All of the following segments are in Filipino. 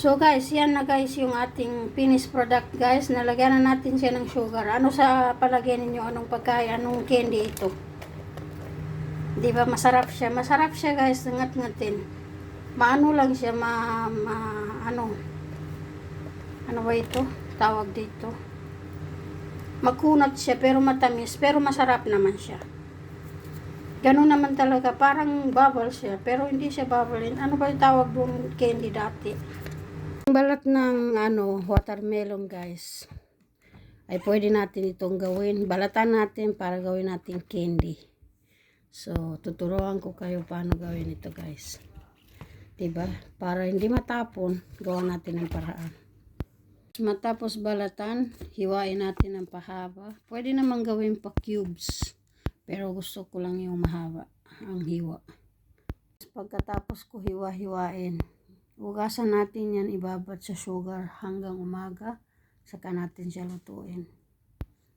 So guys, yan na guys yung ating finished product guys. Nalagyan na natin siya ng sugar. Ano sa palagay ninyo? Anong pagkain? Anong candy ito? Di ba masarap siya? Masarap siya guys. Ngat-ngatin. Maano lang siya. Ano ba ito? Tawag dito. Makunat siya pero matamis. Pero masarap naman siya. Ganun naman talaga. Parang bubble siya. Pero hindi siya bubble. Ano ba yung tawag doon candy dati? Balat ng watermelon guys ay pwede natin itong gawin, balatan natin para gawin natin candy. So tuturuan ko kayo paano gawin ito guys, diba? Para hindi matapon, gawa natin ng paraan. Matapos balatan, hiwain natin ng pahaba. Pwede naman gawin pa cubes, pero gusto ko lang yung mahaba ang hiwa. Pagkatapos ko hiwa-hiwain, hugasan natin yan, ibabad sa sugar hanggang umaga, saka natin siya lutuin.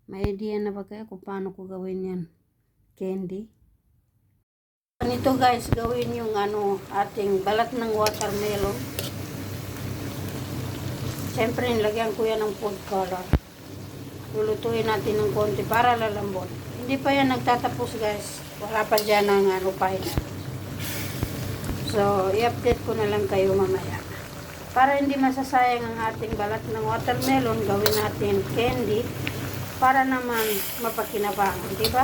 May idea na ba kayo kung paano ko gawin yan candy? Ganito guys, gawin yung ating balat ng watermelon. Siyempre nilagyan ko yan ng food color. Lulutuin natin ng konti para lalambot. Hindi pa yan nagtatapos guys, wala pa dyan ng final. So, i-update ko na lang kayo mamaya. Para hindi masasayang ang ating balat ng watermelon, gawin natin candy para naman mapakinabangan, di ba?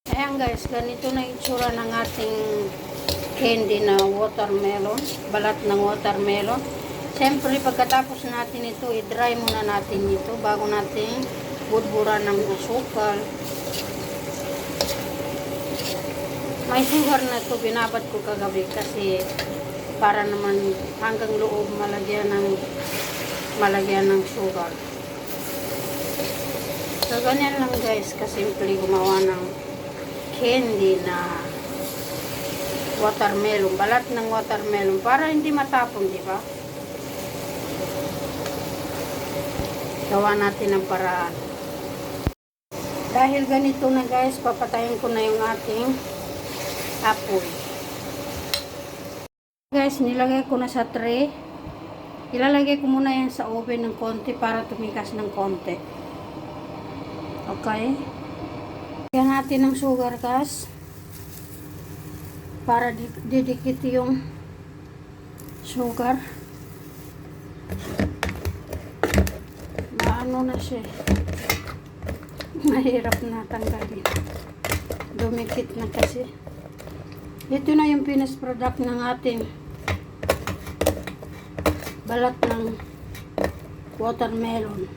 Ayan guys, ganito na itsura ng ating candy na watermelon, balat ng watermelon. Siyempre, pagkatapos natin ito, i-dry muna natin ito bago natin budburan ng asukal. May sugar na ito, binabad ko kagabi kasi para naman hanggang loob malagyan ng sugar. So ganyan lang guys, kasimple gumawa ng candy na watermelon, balat ng watermelon para hindi matapon, di ba? Gawa natin ng paraan. Dahil ganito na guys, papatayin ko na yung ating apoy. Guys, nilagay ko na sa tray. Ilalagay ko muna yan sa oven ng konti para tumikas ng konti. Okay? Lagyan natin ng sugar guys para didikit yung sugar. Maano na siya. Mahirap na tanggalin. Dumikit na kasi. Ito na yung finished product ng ating balat ng watermelon.